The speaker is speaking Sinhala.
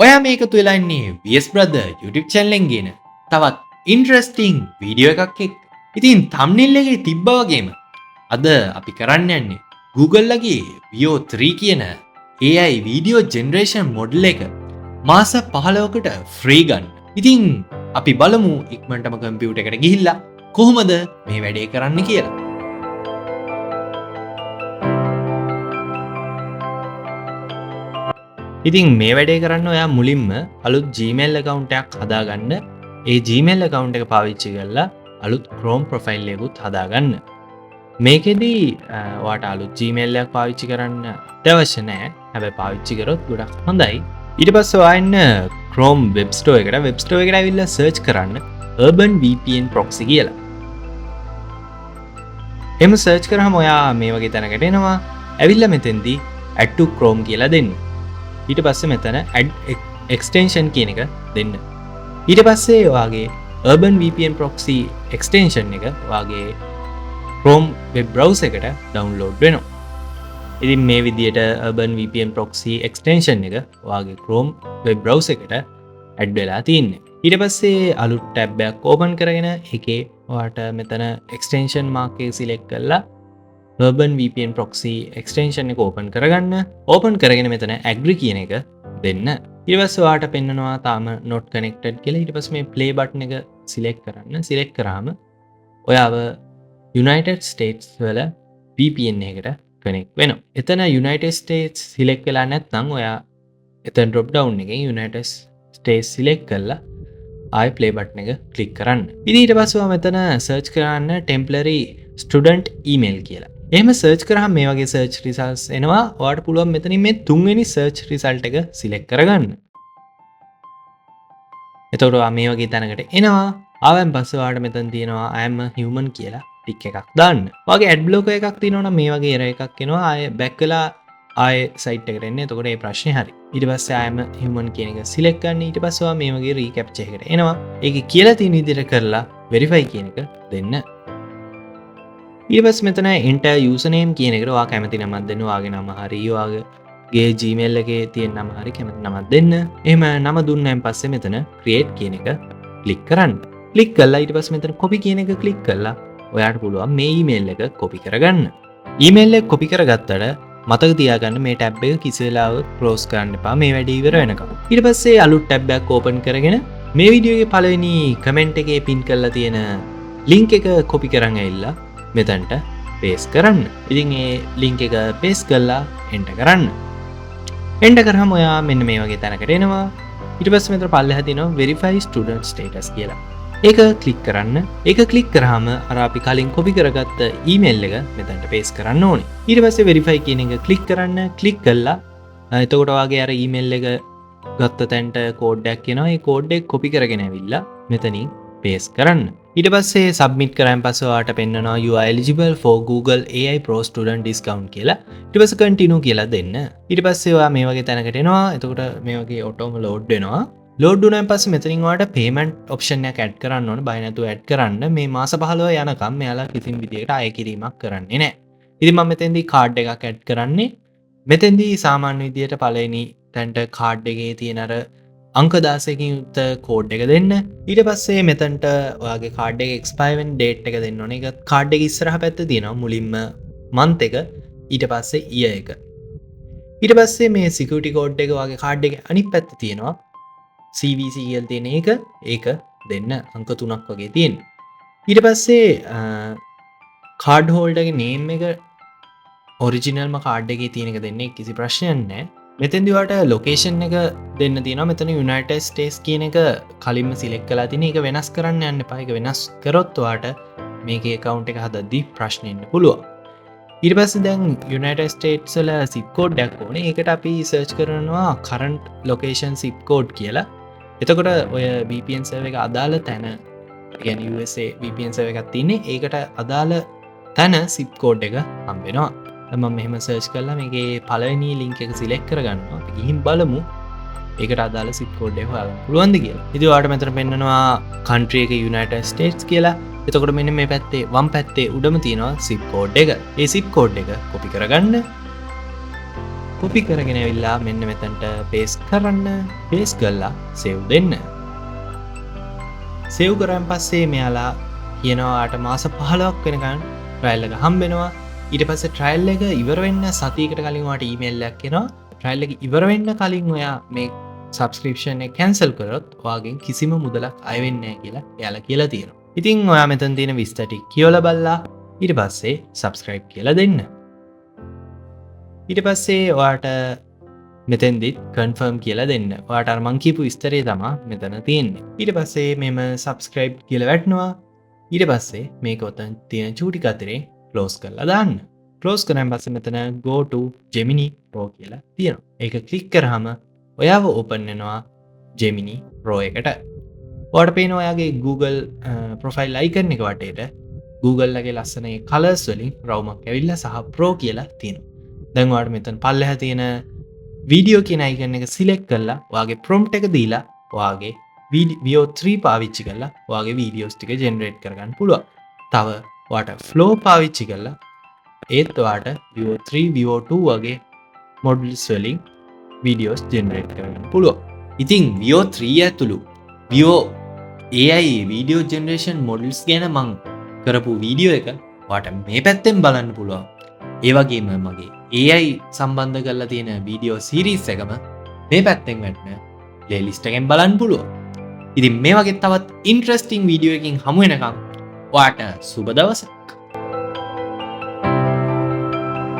ඔයා මේක තුලා ඉන්නේ VS Brother YouTube channel එකෙන් ගෙන තවත් ඉන්ටරෙස්ටිං වීඩියෝ එකක් එක්ක. ඉතින් thumbnail එකේ තිබ්බා වගේම අද අපි කරන්න යන්නේ Google ලගේ Veo 3 කියන AI video generation model එක මාස 15කට free ගන්න. ඉතින් අපි බලමු ඉක්මනටම කම්පියුටර් එකට ගිහිල්ලා කොහොමද මේ වැඩේ කරන්න කියලා. ඉතින් මේ වැඩේ කරන්න ඔයා මුලින්ම අලුත් Gmail account එකක් හදාගන්න. ඒ Gmail account එක පාවිච්චි කරලා අලුත් Chrome profile එකකුත් හදාගන්න. මේකෙදී ඔයාට අලුත් Gmail එකක් පාවිච්චි කරන්න අවශ්‍ය නැහැ. හැබැයි පාවිච්චි කරොත් ගොඩක් හොඳයි. ඊට පස්සේ ඔයා ඉන්න Chrome web store එකට ඇවිල්ලා search කරන්න Urban VPN proxy කියලා. එම search කරාම ඔයා මේ වගේ තැනකට එනවා. ඇවිල්ලා මෙතෙන්දී add to Chrome කියලා දෙන්න. ඊට පස්සේ මෙතන add extension කියන එක දෙන්න. ඊට පස්සේ ඔයාගේ Urban VPN proxy extension එක ඔයාගේ Chrome web browser එකට download වෙනවා. ඉතින් මේ විදිහට Urban VPN proxy extension එක ඔයාගේ Chrome web browser එකට add වෙලා තියෙන්නේ. ඊට පස්සේ අලුත් tab එකක් open කරගෙන ඒකේ ඔයාට මෙතන extension mark එක select කරලා Urban VPN proxy extension එක open කරගන්න. open කරගෙන මෙතන agree කියන එක දෙන්න. ඊට පස්සේ ඔයාට පෙන්නනවා තාම not connected කියලා. ඊට පස්සේ මේ play button එක select කරන්න. select කරාම ඔයාව United States වල VPN එකකට connect වෙනවා. එතන United States select වෙලා නැත්නම් ඔයා එතන drop down එකෙන් United States select කරලා ආයෙ play button එක click කරන්න. ඉතින් ඊට පස්සේ ඔයා මෙතන search කරන්න temporary student email කියලා. එහෙම search කරාම මේ වගේ search results එනවා. ඔයාට පුළුවන් මෙතනින් මේ තුන්වෙනි search result එක select කරගන්න. එතකොට ඔයා මේ වගේ තැනකට එනවා. ආවෙන් පස්සේ ඔයාට මෙතන තියෙනවා I am a human කියලා ටික් එකක් දාන්න. ඔයාගේ ad blocker එකක් තියෙනවනම් මේ වගේ error එකක් එනවා. ආයෙ back වෙලා ආයෙ site එකට එන්න. එතකොට මේ ප්‍රශ්නේ හරි. ඊට පස්සේ I am a human කියන එක select කරන්න. ඊට පස්සේ ඔයා මේ වගේ recaptcha එකකට එනවා. ඒකේ කියලා තියෙන විදිහට කරලා verify කියන එක දෙන්න. ඊට පස්සේ මෙතන enter username කියන එකට ඔයා කැමති නමක් දෙන්න. ඔයාගේ නම හරි ඔයාගේ Gmail එකේ තියෙන නම හරි කැමති නමක් දෙන්න. එහෙම නම දුන්නාන් පස්සේ මෙතන create කියන එක click කරන්න. click කළා ඊට පස්සේ මෙතන copy කියන එක click කළා ඔයාට පුළුවන් මේ email එක copy කරගන්න. email එක copy කරගත්තට මතක තියාගන්න මේ tab එක කිසි වෙලාවක close කරන්න එපා මේ වැඩේ ඉවර වෙනකම්. ඊට පස්සේ අලුත් tab එකක් open කරගෙන මේ වීඩියෝ එකේ පළවෙනි comment එකේ pin කරලා තියෙන link එක copy කරන් ඇවිල්ලා මෙතනට paste කරන්න. ඉතින් ඒ link එක paste කරලා enter කරන්න. enter කරාම ඔයා මෙන්න මේ වගේ තැනකට එනවා. ඊට පස්සේ මෙතන පල්ලෙහා තියෙනවා verify student status කියලා. ඒක click කරන්න. ඒක click කරාම අර අපි කලින් copy කරගත්ත email එක මෙතනට paste කරන්න ඕනේ. ඊට පස්සේ verify කියන එක click කරන්න. click කළා. එතකොට ඔයාගේ අර email එක ගත්ත තැනට code එකක් එනවා. ඒ code එක copy කරගෙන ඇවිල්ලා මෙතනින් paste කරන්න. ඊට පස්සේ submit කරාන් පස්සේ ඔයාට පෙන්නනවා you are eligible for Google AI Pro student discount කියලා. ඊට පස්සේ continue කියලා දෙන්න. ඊට පස්සේ ඔයා මේ වගේ තැනකට එනවා. එතකොට මේ වගේ auto load වෙනවා. load වුණාන් පස්සේ මෙතනින් ඔයාට payment option එකක් add කරන්න ඕනේ. බය නැතුව add කරන්න. මේ මාස 15 යනකම් මෙයාලා කිසිම විදියකට අය කිරීමක් කරන්නේ නැහැ. ඉතින් මම මෙතෙන්දී card එකක් add කරන්නේ. මෙතෙන්දී සාමාන්‍ය විදියට පළවෙනි තැනට card එකේ තියෙන අර අංක 16කින් යුක්ත කෝඩ් එක දෙන්න. ඊට පස්සේ මෙතනට ඔයාගේ කාඩ් එක expire වෙන date එක දෙන්න ඕනේ. ඒක කාඩ් එක ඉස්සරහ පැත්තේ තියෙනවා. මුලින්ම month එක ඊට පස්සේ year එක. ඊට පස්සේ මේ security code එක ඔයාගේ කාඩ් එකේ අනිත් පැත්තේ තියෙනවා. CVC කියලා තියෙන එක ඒක දෙන්න. අංක 3ක් වගේ තියෙන. ඊට පස්සේ card holder ගේ name එක originalම කාඩ් එකේ තියෙන එක දෙන්නේ කිසි ප්‍රශ්නයක් නැහැ. මෙතෙන්දි ඔයාට ලොකේෂන් එක දෙන්න තියෙනවා. මෙතන United States කියන එක කලින්ම සිලෙක්ට් කරලා තියෙන. ඒක වෙනස් කරන්න යන්න එපා. ඒක වෙනස් කරොත් ඔයාට මේකේ account එක හදද්දී ප්‍රශ්න එන්න පුළුවන්. ඊට පස්සේ දැන් United States වල zip code එකක් ඕනේ. ඒකට අපි search කරනවා current location zip code කියලා. එතකොට ඔය VPN server එක අදාළ තැන, කියන්නේ USA VPN server එකක් තියෙන්නේ. ඒකට අදාළ තැන zip code එක හම්බ වෙනවා. මම මෙහෙම සර්ච් කරලා මේකේ පළවෙනි link එක select කරගන්නවා. අපි ගිහින් බලමු ඒකට අදාළ zip code එක හොයාගන්න පුළුවන්ද කියලා. ඉතින් ඔයාලට මෙතන පෙන්නනවා country එක United States කියලා. එතකොට මෙන්න මේ පැත්තේ වම් පැත්තේ උඩම තියෙනවා zip code එක. ඒ zip code එක copy කරගන්න. කොපි කරගෙන ඇවිල්ලා මෙන්න මෙතනට පේස්ට් කරන්න. පේස්ට් කරලා සේව් දෙන්න. සේව් කරන් පස්සේ මෙයාලා කියනවාට මාස 15ක් වෙනකන් ට්‍රයිල් එක හම්බෙනවා. ඊට පස්සේ ට්‍රයිල් එක ඉවර වෙන්න සතියකට කලින් ඔයාට ඊමේල් එකක් එනවා. ට්‍රයිල් එක ඉවර වෙන්න කලින් ඔයා මේ සබ්ස්ක්‍රිප්ෂන් එක කැන්සල් කරොත් ඔයාගෙන් කිසිම මුදලක් අය වෙන්නේ නැහැ කියලා එයාලා කියලා තියෙනවා. ඉතින් ඔයා මෙතන තියෙන විස්තර ටික කියවලා බලලා ඊට පස්සේ subscribe කියලා දෙන්න. ඊට පස්සේ ඔයාට මෙතෙන්දිත් confirm කියලා දෙන්න. ඔයාට අර මං කියපු විස්තරය තමයි මෙතන තියෙන්නේ. ඊට පස්සේ මෙම subscribe කියලා වැටෙනවා. ඊට පස්සේ මේක ඔතන තියෙන චූටි කතරේ close කරලා දාන්න. close කරාන් පස්සේ මෙතන go to Gemini Pro කියලා තියෙනවා. ඒක click කරාම ඔයාව open වෙනවා Gemini Pro එකට. ඔයාට පේනවා ඔයාගේ Google profile icon එක වටේට Google ලගේ ලස්සන ඒ colors වලින් රවුමක් ඇවිල්ලා සහ Pro කියලා තියෙනවා. දැන් ඔයාට මෙතන පල්ලෙහා තියෙන වීඩියෝ කියන icon එක select කරලා ඔයාගේ prompt එක දීලා ඔයාගේ Veo 3 පාවිච්චි කරලා ඔයාගේ videos ටික generate කරගන්න පුළුවන්. තව ඔයාට Flow පාවිච්චි කරලා ඒත් ඔයාට Veo 3 Veo 2 වගේ models වලින් videos generate කරගන්න පුළුවන්. ඉතින් Veo 3 ඇතුළු Veo AI video generation models ගැන මං කරපු වීඩියෝ එක ඔයාට මේ පැත්තෙන් බලන්න පුළුවන්. ඒ වගේම මගේ AI සම්බන්ධ කරලා තියෙන වීඩියෝ සීරීස් එකම මේ පැත්තෙන් වැටෙන ප්ලේලිස්ට් එකෙන් බලන්න පුළුවන්. ඉතින් මේ වගේ තවත් ඉන්ට්‍රස්ටිං වීඩියෝ එකකින් හමු වෙනකම් ඔයාට සුබ දවසක්.